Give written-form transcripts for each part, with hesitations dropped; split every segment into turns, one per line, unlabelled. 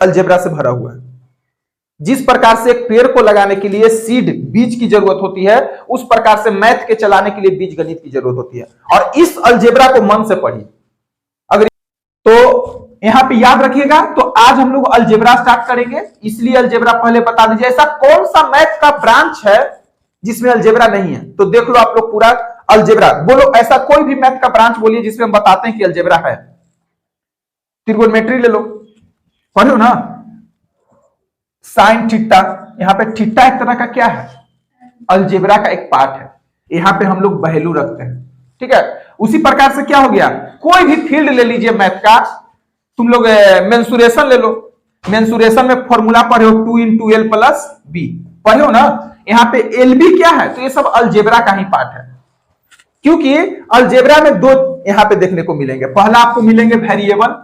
Algebra से भरा हुआ है। जिस प्रकार से एक पेड़ को लगाने के लिए सीड बीज की जरूरत होती है, उस प्रकार से मैथ के चलाने के लिए बीज गणित की जरूरत होती है। और इस अलजेब्रा को मन से पढ़िए। अगर तो यहां पे याद रखिएगा, तो आज हम लोग अलजेब्रा स्टार्ट करेंगे, इसलिए अलजेब्रा पहले बता दीजिए। ऐसा कौन सा मैथ का ब्रांच है जिसमें अलजेब्रा नहीं है? तो देख लो आप लोग पूरा अलजेब्रा बोलो, ऐसा कोई भी मैथ का ब्रांच बोलिए जिसमें हम बताते हैं कि अलजेब्रा है। त्रिकोणमिति ले लो, पढ़ो ना, साइन थीटा, यहां पे थीटा एक तरह का क्या है? अलजेब्रा का एक पार्ट है। यहां पे हम लोग वैल्यू रखते हैं, ठीक है। उसी प्रकार से क्या हो गया, कोई भी फील्ड ले लीजिए मैथ का, तुम लोग मेंसुरेशन ले लो, मेंसुरेशन में फॉर्मूला पढ़े हो 2 × L + B, पढ़े हो ना। यहां पे LB क्या है? तो ये सब अलजेब्रा का ही पार्ट है, क्योंकि अलजेब्रा में दो यहां पे देखने को मिलेंगे। पहला आपको मिलेंगे वेरिएबल,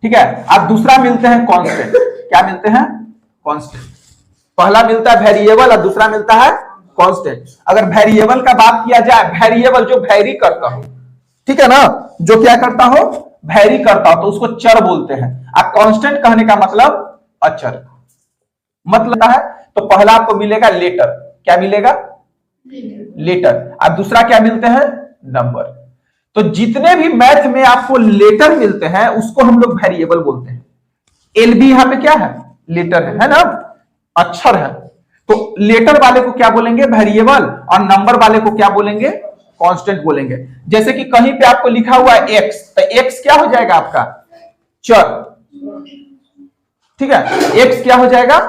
ठीक है, अब दूसरा मिलते हैं कांस्टेंट। क्या मिलते हैं? कांस्टेंट। पहला मिलता है वेरिएबल और दूसरा मिलता है कांस्टेंट। अगर वेरिएबल का बात किया जाए, वेरिएबल जो वैरी करता हो, ठीक है ना, जो क्या करता हो? वैरी करता हो, तो उसको चर बोलते हैं। अब कांस्टेंट कहने का मतलब अचर मतलब है। तो पहला आपको मिलेगा लेटर, क्या मिलेगा? लेटर। अब दूसरा क्या मिलते हैं? नंबर। तो जितने भी मैथ में आपको लेटर मिलते हैं उसको हम लोग वेरिएबल बोलते हैं। LB यहां पे क्या है? लेटर है ना, अक्षर है। तो लेटर वाले को क्या बोलेंगे? वेरिएबल, और नंबर वाले को क्या बोलेंगे? कांस्टेंट बोलेंगे। जैसे कि कहीं पे आपको लिखा हुआ है x, तो x क्या हो जाएगा आपका? चर, ठीक है, x क्या हो जाएगा?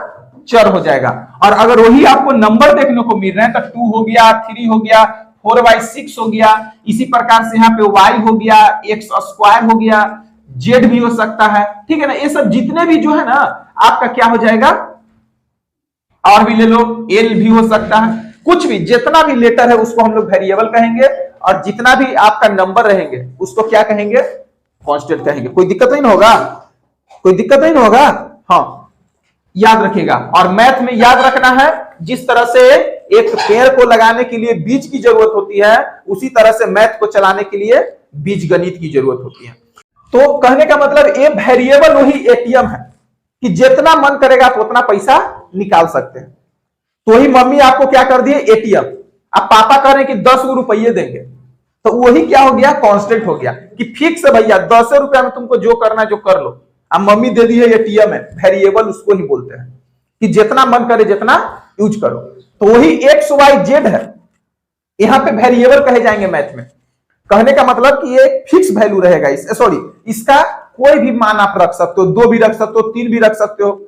चर हो जाएगा। और अगर वही आपको नंबर देखने को मिल रहे हैं तो 2 हो गया, 3 हो गया, 4/6 हो गया, इसी प्रकार से यहाँ पे y हो गया, x² हो गया, z भी हो सकता है, ठीक है ना। ये सब जितने भी जो है ना आपका क्या हो जाएगा? और भी ले लो, L भी हो सकता है, कुछ भी जितना भी लेटर है उसको हम लोग वेरिएबल कहेंगे, और जितना भी आपका नंबर रहेंगे उसको क्या कहेंगे? कांस्टेंट कहेंगे। कोई दिक्कत नहीं होगा? कोई दिक्कत नहीं होगा? हाँ, याद रखिएगा। और मैथ में याद रखना है, जिस तरह से एक पेड़ को लगाने के लिए बीज की जरूरत होती है, उसी तरह से मैथ को चलाने के लिए बीज गणित की जरूरत होती है। तो कहने का मतलब ये वेरिएबल वही ATM है कि जितना मन करेगा आप उतना पैसा निकाल सकते हैं। तो ही मम्मी आपको क्या कर दिए? ATM। अब पापा कह रहे हैं कि 10 रुपये देंगे, तो वही क्या हो गया? कांस्टेंट हो गया कि फिक्स है भैया, 10 रुपया में तुमको जो करना है जो कर लो। अब मम्मी दे दी है ATM है, वेरिएबल उसको ही बोलते हैं कि जितना मन करे जितना यूज करो। तो वही XYZ है, यहां पे वेरिएबल कहे जाएंगे मैथ में। कहने का मतलब कि ये फिक्स वैल्यू रहेगा, इसका कोई भी मान आप रख सकते हो, 2 भी रख सकते हो, 3 भी रख सकते हो,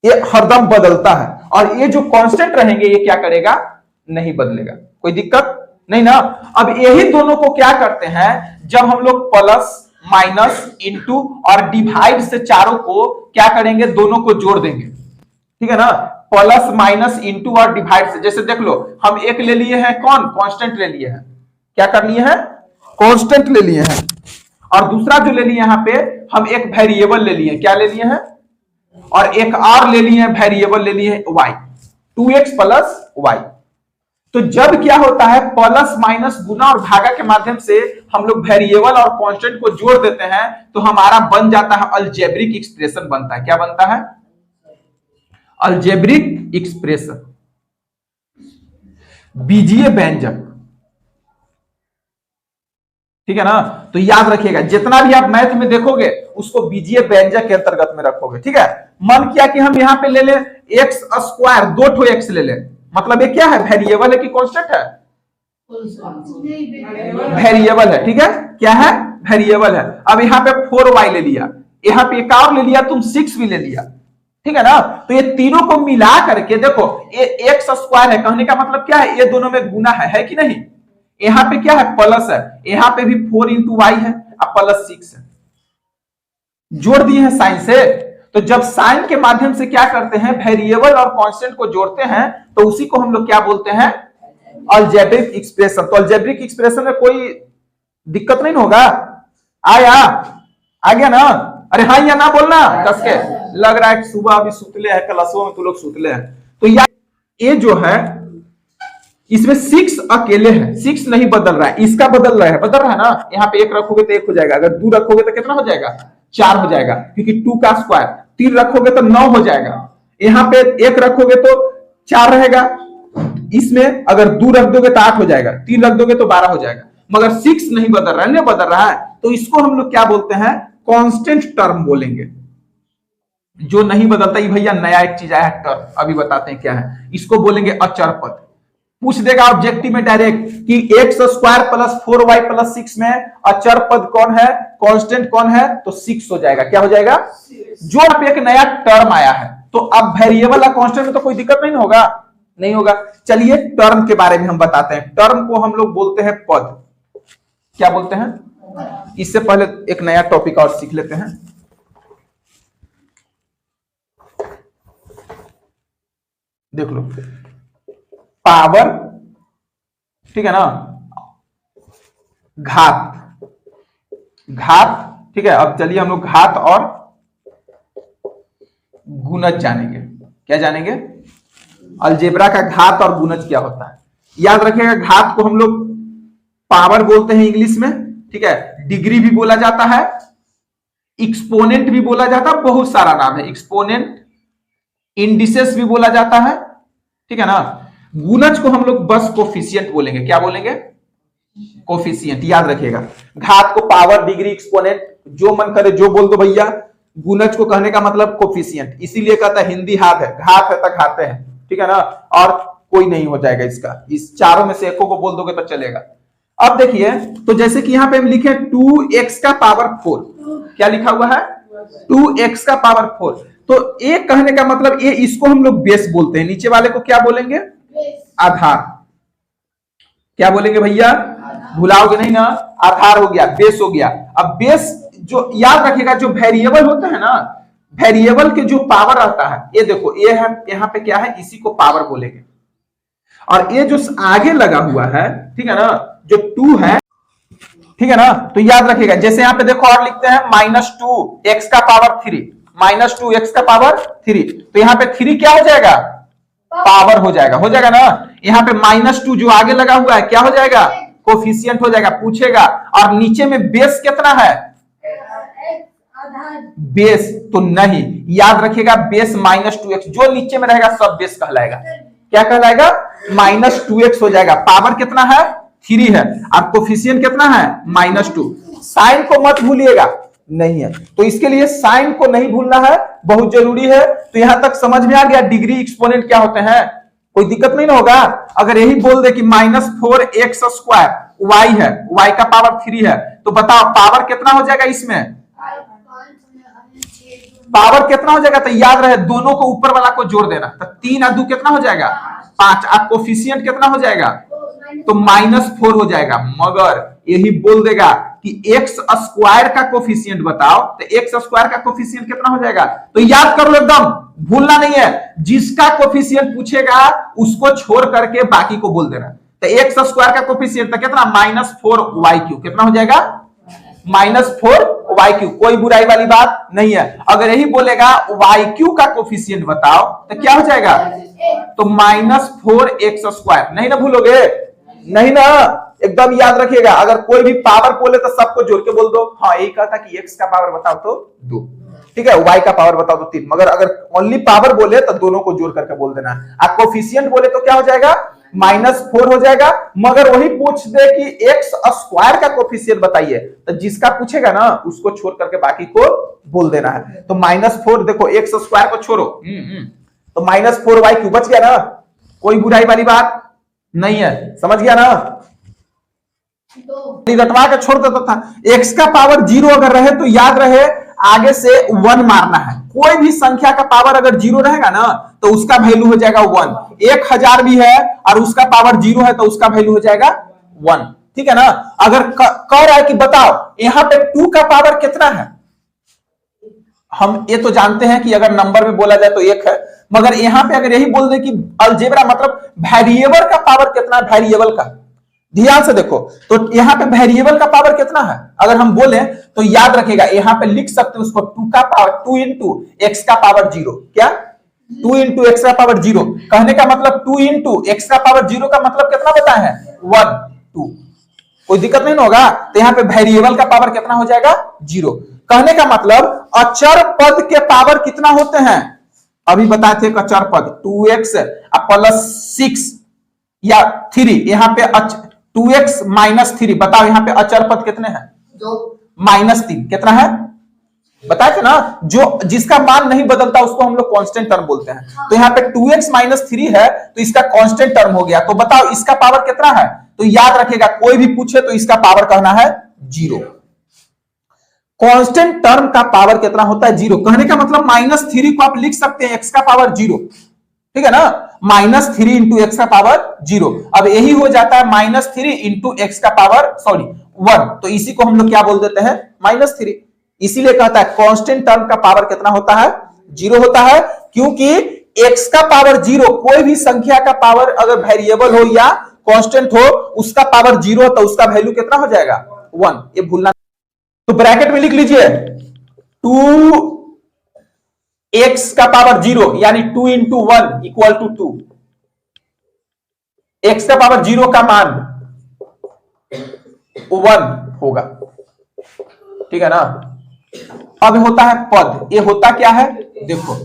ये हरदम बदलता है। और ये जो कांस्टेंट रहेंगे ये क्या करेगा? नहीं बदलेगा। कोई दिक्कत नहीं ना। अब यही दोनों को क्या करते हैं, जब हम लोग प्लस, माइनस, इंटू और डिवाइड से चारों को क्या करेंगे? दोनों को जोड़ देंगे, ठीक है ना। प्लस, माइनस, इंटू और डिवाइड से, जैसे देख लो, हम एक ले लिए हैं, कौन? कांस्टेंट ले लिए हैं। क्या कर लिए हैं? कांस्टेंट ले लिए हैं। और दूसरा जो ले लिए यहां पे हम एक वेरिएबल ले लिए, क्या ले लिए हैं? और एक और ले लिए हैं वेरिएबल, ले लिए y, 2x + y। तो जब क्या होता है, प्लस, माइनस, गुना और भागा के माध्यम से हम लोग वेरिएबल और कांस्टेंट को जोड़ देते हैं, तो हमारा बन जाता है अलजेब्रिक एक्सप्रेशन बनता है। क्या बनता है? अलजेब्रिक एक्सप्रेशन, बीजीय व्यंजक, ठीक है ना। तो याद रखिएगा, जितना भी आप मैथ में देखोगे उसको बीजीय व्यंजक के अंतर्गत में रखोगे, ठीक है। मन किया कि हम यहां पे ले लें x², 2 ठो x ले लें, मतलब ये क्या है? वेरिएबल है कि कांस्टेंट है? वेरिएबल है, ठीक है। क्या है? वेरिएबल है। अब यहाँ पे 4y ले लिया, यहाँ पे एक और ले लिया, तुम 6 भी ले लिया, ठीक है ना। तो ये तीनों को मिला करके देखो, ये x² है, कहने का मतलब क्या है? ये दोनों में गुना है कि नहीं। यहां पे क्या है? प्लस है, यहां पे भी 4 × y है, अब +6 है, जोड़ दिए हैं साइन से। तो जब साइन के माध्यम से क्या करते हैं, वेरिएबल और कांस्टेंट को जोड़ते हैं, तो उसी को हम लोग क्या बोलते हैं? Algebraic expression. तो अलजेब्रिक एक्सप्रेशन में कोई दिक्कत नहीं होगा? आया? आ गया ना? अरे हाँ या ना बोलना कस के। लग रहा है कि सुबह अभी सुतले है, क्लासों में तो लोग सुतले हैं। तो ये जो है इसमें 6 अकेले है, 6 नहीं बदल रहा है, इसका बदल रहा है ना। यहाँ पे 1 रखोगे तो 1 हो जाएगा, अगर 2 रखोगे तो कितना हो जाएगा? 4 हो जाएगा, क्योंकि 2 का स्क्वायर, 3 रखोगे तो 9 हो जाएगा, यहां पे 1 रखोगे तो 4 रहेगा, इसमें अगर 2 रख दोगे तो 8 हो जाएगा, 3 रख दोगे तो 12 हो जाएगा, मगर 6 नहीं बदल रहा है, नहीं बदल रहा है, तो इसको हम लोग क्या बोलते हैं, कांस्टेंट टर्म बोलेंगे। जो नहीं बदलता, ये भैया नया एक चीज आया है टर्म, अभी बताते हैं क्या है, इसको बोलेंगे अचर पद। पूछ देगा ऑब्जेक्टिव में डायरेक्ट कि x square plus 4y plus 6 में अचर पद कौन है, कांस्टेंट कौन है, तो 6 हो जाएगा। क्या हो जाएगा, जो अब एक नया टर्म आया है, तो अब वेरिएबल या कांस्टेंट में तो कोई दिक्कत नहीं होगा, नहीं होगा। चलिए टर्म के बारे में हम बताते हैं, टर्म को हम लोग बोलते हैं पद। क्या बोलते हैं, इससे पहले एक नया टॉपिक और सीख लेते हैं। देख लो, पावर, ठीक है ना, घात, घात, ठीक है। अब चलिए हम लोग घात और गुणज जानेंगे। क्या जानेंगे, अलजेब्रा का घात और गुणज क्या होता है। याद रखिएगा, घात को हम लोग पावर बोलते हैं इंग्लिश में, ठीक है, डिग्री भी बोला जाता है, एक्सपोनेंट भी बोला जाता है, बहुत सारा नाम है, एक्सपोनेंट, इंडिसेस भी बोला जाता है, ठीक है ना। गुणज को हम लोग बस कोफिशिएंट बोलेंगे। क्या बोलेंगे, कोफिशिएंट। याद रखिएगा, घात को पावर, डिग्री, एक्सपोनेंट, जो मन करे जो बोल दो भैया। गुणज को कहने का मतलब कोफिशिएंट, इसीलिए कहता है हिंदी हाथ है, घात है तो घाते हैं, ठीक है ना, और कोई नहीं हो जाएगा इसका, इस चारों में से एको को बोल दोगे तो चलेगा। अब देखिए, तो जैसे कि यहां पे हम लिखे 2x का पावर 4, क्या लिखा हुआ है, 2x का पावर 4, तो ए कहने का मतलब ए, इसको हम लोग बेस बोलते हैं, नीचे वाले को क्या बोलेंगे, आधार। क्या बोलेंगे भैया, भुलाओगे नहीं ना, आधार हो गया, बेस हो गया। अब बेस जो याद रखिएगा, जो वेरिएबल होता है ना, वेरिएबल के जो पावर रहता है, ये देखो ये है, यहां पे क्या है, इसी को पावर बोलेंगे। और ये जो आगे लगा हुआ है, ठीक है ना, जो 2 है, ठीक है ना, तो याद रखिएगा, जैसे यहां पे देखो और लिखते हैं -2x का पावर 3, -2x का पावर 3, तो यहां पे 3 क्या हो जाएगा, पावर हो जाएगा, हो जाएगा ना। यहां पे -2 जो आगे लगा हुआ है क्या हो जाएगा, कोफिशिएंट हो जाएगा, पूछेगा। और नीचे में बेस कितना है, बेस तो नहीं, याद रखिएगा, बेस -2x, जो नीचे में रहेगा सब बेस कहलाएगा। क्या कहलाएगा, -2x हो जाएगा। पावर कितना है, 3 है, और कोफिशिएंट कितना है, -2। साइन को मत भूलिएगा, नहीं है, तो इसके लिए साइन को नहीं भूलना है, बहुत जरूरी है। तो यहां तक समझ में आ गया, डिग्री, एक्सपोनेंट क्या होते हैं, कोई दिक्कत नहीं ना होगा। अगर यही बोल दे कि -4x स्क्वायर y है, y का पावर 3 है, तो बताओ पावर कितना हो जाएगा, इसमें पावर कितना हो जाएगा, तो याद रहे दोनों को ऊपर वाला को जोड़ देना, तो 3 और 2 कितना हो जाएगा, 5, और कोफिशिएंट कितना हो जाएगा, तो -4 हो जाएगा। मगर यही बोल देगा कि x स्क्वायर का कोफिशिएंट बताओ, तो x स्क्वायर का कोफिशिएंट कितना हो जाएगा, तो याद कर लो, एकदम भूलना नहीं है, जिसका कोफिशिएंट पूछेगा उसको छोड़ करके बाकी को बोल देना। तो x स्क्वायर का कोफिशिएंट तो कितना, -4y3, कितना हो जाएगा, -4y3, कोई बुराई वाली बात नहीं है। अगर यही बोलेगा y3 का कोफिशिएंट बताओ, तो क्या हो जाएगा, तो -4x स्क्वायर, नहीं ना भूलोगे, नहीं ना, एकदम याद रखिएगा। अगर कोई भी पावर बोले तो सबको जोड़ के बोल दो। हाँ, यही कहता कि x का पावर बताओ तो 2, ठीक है, y का पावर बताओ तो 3, मगर अगर ओनली पावर बोले तो दोनों को जोड़ करके बोल देना। आप कोफिशिएंट बोले तो क्या हो जाएगा, -4 हो जाएगा। मगर वही पूछ दे कि x स्क्वायर का कोफिशिएंट बताइए, तो जिसका पूछेगा ना उसको छोड़ करके बाकी को बोल देना है। तो -4 देखो, x स्क्वायर को छोड़ो, तो -4y3 बच गया ना, कोई बुराई वाली बात नहीं है, समझ गया ना। रटवा के छोड़ देता था। x का पावर 0 अगर रहे तो याद रहे आगे से 1 मारना है। कोई भी संख्या का पावर अगर 0 रहेगा ना तो उसका वैल्यू हो जाएगा 1। 1000 भी है और उसका पावर 0 है तो उसका वैल्यू हो जाएगा 1, ठीक है ना। अगर कह रहा है कि बताओ यहां पे 2 का पावर कितना है, हम ये तो जानते हैं कि अगर नंबर में बोला जाए तो 1 है, मगर यहां पे अगर यही बोल दे कि अलजेब्रा मतलब वेरिएबल का पावर कितना है, वेरिएबल का, ध्यान से देखो, तो यहां पे वेरिएबल का पावर कितना है अगर हम बोले तो याद रखिएगा, यहां पे लिख सकते हैं उसको 2 का पावर 2 इंटू एक्स का पावर 0। क्या 2 इंटू एक्स का पावर 0 कहने का मतलब 2 इंटू एक्स का पावर 0 का मतलब कितना बताए हैं, 1 2, कोई दिक्कत नहीं होगा। तो यहाँ पे वेरिएबल का पावर कितना हो जाएगा 0। कहने का मतलब अचर पद के पावर कितना होते हैं, अभी बताए थे अचर पद 2x प्लस 6 या 3, यहां पे 2x माइनस 3, बताओ यहां पे अचर पद कितने हैं, -3, कितना है बताए थे ना, जो जिसका मान नहीं बदलता उसको हम लोग कांस्टेंट टर्म बोलते हैं। तो यहाँ पे 2x माइनस 3 है तो इसका कांस्टेंट टर्म हो गया। तो बताओ इसका पावर कितना है, तो याद रखेगा कोई भी पूछे तो इसका पावर कहना है 0। कांस्टेंट टर्म का पावर कितना होता है 0, कहने का मतलब -3 को आप लिख सकते हैं x का पावर 0, ठीक है ना, -3 इंटू एक्स का पावर 0। अब यही हो जाता है -3 इंटू एक्स का पावर 1, तो इसी को हम लोग क्या बोल देते हैं -3। इसीलिए कहता है कांस्टेंट टर्म का पावर कितना होता है 0 होता है, क्योंकि x का पावर 0, कोई भी संख्या का पावर अगर वेरिएबल हो या कांस्टेंट हो उसका पावर 0 तो उसका वैल्यू कितना हो जाएगा 1, ये भूलना। तो ब्रैकेट में लिख लीजिए 2x का पावर 0 यानी 2 इंटू 1 इक्वल टू 2, x का पावर 0 का मान 1 होगा, ठीक है ना। अब होता है पद, ये होता क्या है देखो,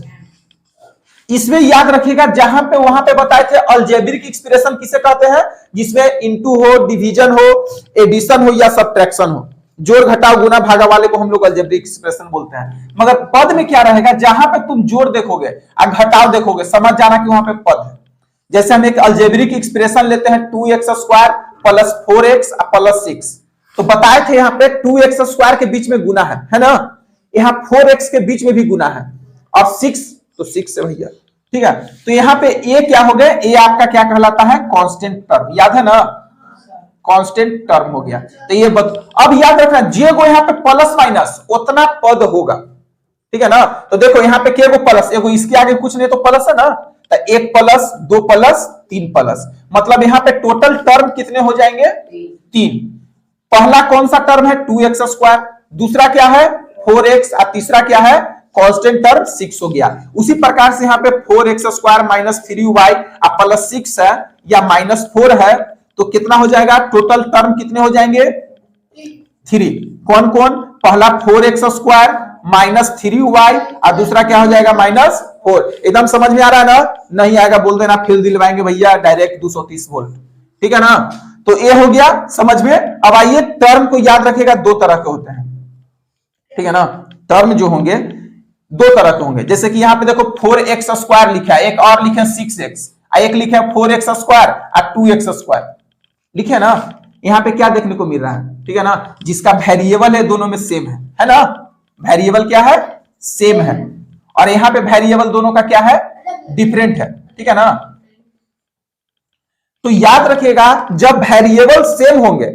इसमें याद रखिएगा जहां पे वहां पे बताए थे अलजेब्रिक एक्सप्रेशन किसे कहते हैं, जिसमें इनटू हो, डिवीजन हो, एडिशन हो या सब्ट्रैक्शन हो, जोड़ घटाव गुना भागा वाले को हम लोग अलजेब्रिक एक्सप्रेशन बोलते हैं। मगर पद में क्या रहेगा, जहां पे तुम जोड़ देखोगे और घटाव देखोगे समझ जाना कि वहां पे पद है। जैसे हम एक अलजेब्रिक एक्सप्रेशन लेते हैं 2x² प्लस 4x प्लस 6, तो बताए थे यहाँ पे 2x² के बीच में गुना है ना, यहाँ 4x के बीच में भी गुना है और 6 तो 6 से भैया, ठीक है। तो यहाँ पे a क्या हो गया, a आपका क्या कहलाता है कांस्टेंट टर्म, याद है ना, कांस्टेंट टर्म हो गया। तो ये अब याद रखना j को यहाँ पे प्लस माइनस उतना पद होगा, ठीक है ना। तो देखो यहाँ पे क्या प्लस, एगो इसके आगे कुछ नहीं तो प्लस है ना, तो 1 प्लस 2 प्लस 3 प्लस, मतलब यहाँ पे टोटल टर्म कितने हो जाएंगे 3। पहला कौन सा टर्म है 2x², दूसरा क्या है 4x और तीसरा क्या है कांस्टेंट टर्म 6 हो गया। उसी प्रकार से यहाँ पे 4x² माइनस 3y प्लस 6 है या -4 है, तो कितना हो जाएगा टोटल टर्म कितने हो जाएंगे 3। कौन कौन, पहला 4x² माइनस 3y और दूसरा क्या हो जाएगा -4। एकदम समझ में आ रहा है ना, नहीं आएगा बोल देना फिर दिलवाएंगे भैया डायरेक्ट 230 वोल्ट, ठीक है ना। तो ये हो गया समझ में। अब आइए टर्म को याद रखेगा, दो तरह के होते हैं, ठीक है ना। टर्म जो होंगे दो तरह के होंगे, जैसे कि यहाँ पे देखो 4x² लिखा है, एक और लिखे 6x, एक लिखे 4x² और 2x² लिखे ना। यहाँ पे क्या देखने को मिल रहा है, ठीक है ना, जिसका वेरिएबल है दोनों में सेम है ना, वेरिएबल क्या है सेम है, और यहाँ पे वेरिएबल दोनों का क्या है डिफरेंट है, ठीक है ना। तो याद रखिएगा जब वेरिएबल सेम होंगे,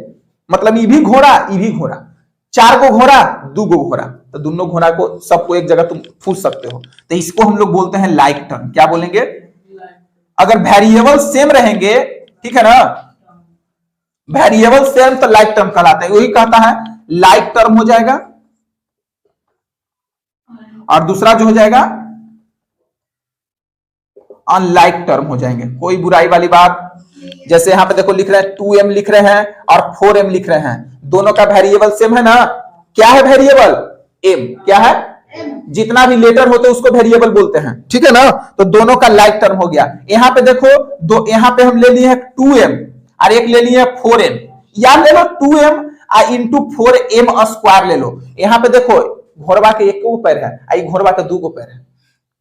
मतलब ये भी घोड़ा ये भी घोड़ा, 4 को घोड़ा 2 को घोड़ा, तो दोनों घोड़ा को सबको एक जगह तुम पूछ सकते हो, तो इसको हम लोग बोलते हैं लाइक टर्म। क्या बोलेंगे, अगर वेरिएबल सेम रहेंगे, ठीक है ना, वेरिएबल सेम तो लाइक टर्म कहलाता है, वही कहता है लाइक टर्म हो जाएगा, और दूसरा जो हो जाएगा अनलाइक टर्म हो जाएंगे। कोई बुराई वाली बात, जैसे यहां पे देखो लिख रहे हैं 2m लिख रहे हैं और 4m लिख रहे हैं, दोनों का वेरिएबल सेम है ना। क्या है वेरिएबल m, क्या है जितना भी लेटर होते हैं उसको वेरिएबल बोलते हैं, ठीक है ना। तो दोनों का लाइक टर्म हो गया। यहाँ पे देखो दो, यहाँ पे हम ले लिए हैं 2m और एक ले लिए 4m, या ले लो 2m इंटू 4m² ले लो। यहाँ पे देखो घोड़वा के 1 को पैर है, आई घोड़वा के 2 को पैर है,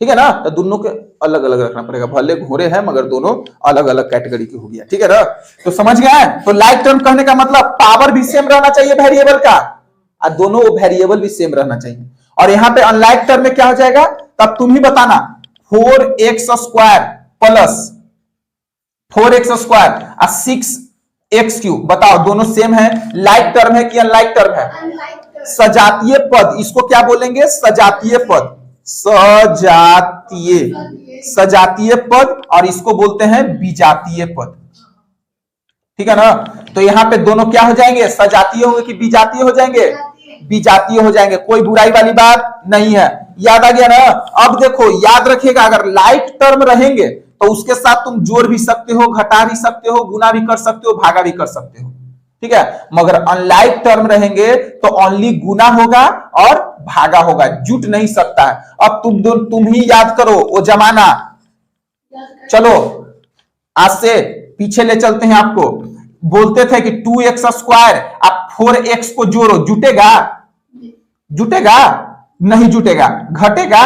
ठीक है ना, तो दोनों के अलग अलग रखना पड़ेगा, भले घोड़े हैं मगर दोनों अलग अलग कैटेगरी की हो गया, ठीक है ना। तो समझ गए। तो लाइक टर्म कहने का मतलब पावर भी सेम रहना चाहिए वेरिएबल का, और दोनों वेरिएबल भी सेम रहना चाहिए। और यहाँ पे अनलाइक टर्म में क्या हो जाएगा, तब तुम ही बताना 4x² प्लस 4x² और 6x3, बताओ दोनों सेम है, लाइक टर्म है कि अनलाइक टर्म है, सजातीय पद, इसको क्या बोलेंगे सजातीय पद, सजातीय पद, और इसको बोलते हैं विजातीय पद, ठीक है ना। तो यहाँ पे दोनों क्या हो जाएंगे, सजातीय होंगे कि विजातीय हो जाएंगे, विजातीय हो जाएंगे, कोई बुराई वाली बात नहीं है। याद आ गया ना। अब देखो याद रखिएगा अगर लाइक टर्म रहेंगे तो उसके साथ तुम जोड़ भी सकते हो, घटा भी सकते हो, गुना भी कर सकते हो, भागा भी कर सकते हो, ठीक है। मगर अनलाइक टर्म रहेंगे तो ओनली गुना होगा और भागा होगा, जुट नहीं सकता है। अब तुम ही याद करो वो जमाना। चलो आज से पीछे ले चलते हैं आपको। बोलते थे कि 2x² आप 4x को जोड़ो, जुटेगा? जुटेगा? नहीं जुटेगा। घटेगा?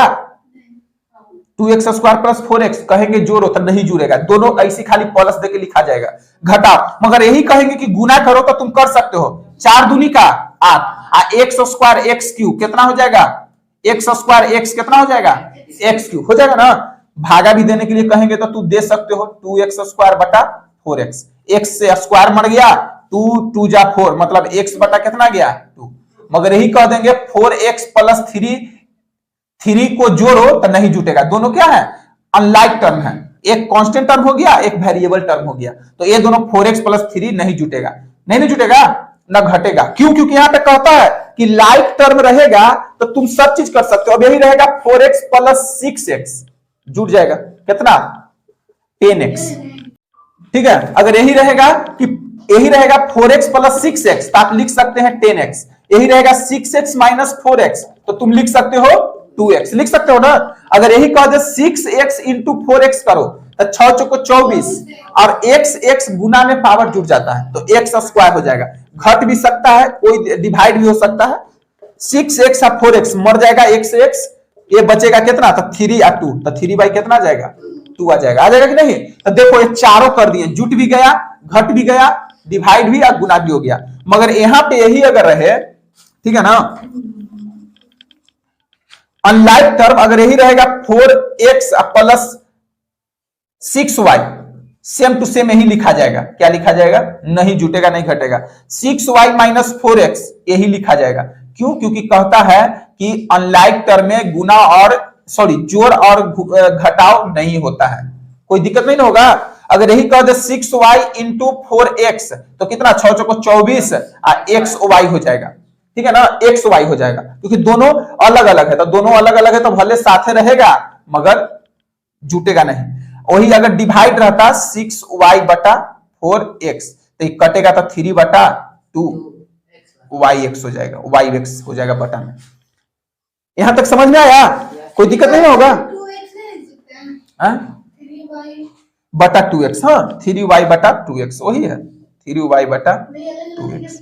2x² प्लस 4x कहेंगे जोड़ो तो नहीं जुड़ेगा, दोनों ऐसी खाली प्लस देके लिखा जाएगा। घटाओ मगर यही कहेंगे कि गुना करो तो तुम कर सकते हो। 4 दूनी का 8, x² x³ कितना हो जाएगा? x² x कितना हो जाएगा? x³ हो जाएगा ना। भागा भी देने के लिए कहेंगे तो तू दे सकते हो 2x² बटा 4x। x से स्क्वायर मर गया, 2 जा 4 मतलब x बटा कितना गया? 2। मगर यही कह देंगे 4x प्लस 3 को जोड़ो तो नहीं जुटेगा। दोनों क्या है? अनलाइक टर्म है। एक कांस्टेंट टर्म हो गया, एक वेरिएबल टर्म हो गया, तो ये दोनों 4x प्लस 3 नहीं जुटेगा। नहीं जुटेगा ना घटेगा। क्यों? क्योंकि यहां पे कहता है कि लाइक टर्म रहेगा तो तुम सब चीज कर सकते हो। अब यही रहेगा 4x प्लस 6x, जुट जाएगा कितना? 10x। ठीक है, अगर यही रहेगा कि यही रहेगा 4x प्लस 6x तो आप लिख सकते हैं 10x। यही रहेगा 6x माइनस 4x तो तुम लिख सकते हो 2x, लिख सकते हो ना। अगर यही कह दे 6x इंटू 4x करो तो 6 चौको 24 और x गुना में पावर जुट जाता है तो x² हो जाएगा। घट भी सकता है, कोई डिवाइड भी हो सकता है। 6x और 4x मर जाएगा, x ये बचेगा कितना? तो 3 और 2 तो 3 बाई कितना जाएगा? 2 आ जाएगा। आ जाएगा कि नहीं? तो देखो ये चारों कर दिए, जुट भी गया, घट भी गया, डिवाइड भी और गुना भी हो गया। मगर यहां पे यही अगर रहे, ठीक है ना, अनलाइक टर्म अगर यही रहेगा 4x plus 6y, same to same यही लिखा जाएगा। क्या लिखा जाएगा? नहीं जुटेगा, नहीं घटेगा। 6y माइनस 4x यही लिखा जाएगा। क्यों? क्योंकि कहता है कि अनलाइक टर्म में गुना और जोड़ और घटाव नहीं होता है। कोई दिक्कत नहीं होगा। अगर यही कह दे 6y इंटू 4x तो कितना? 6 चौको 24 और xy हो जाएगा। ठीक है ना, xy हो जाएगा क्योंकि दोनों अलग अलग है। तो दोनों अलग अलग है तो भले साथे रहेगा मगर जुटेगा नहीं। वही अगर डिवाइड रहता 6y बटा 4x तो ये कटेगा तो 3 बटा 2 yx हो जाएगा, yx हो जाएगा बटा में। यहां तक समझ में आया? कोई दिक्कत नहीं होगा? बटा 2x, हाँ 3y बटा 2x वही है, 3y बटा 2x।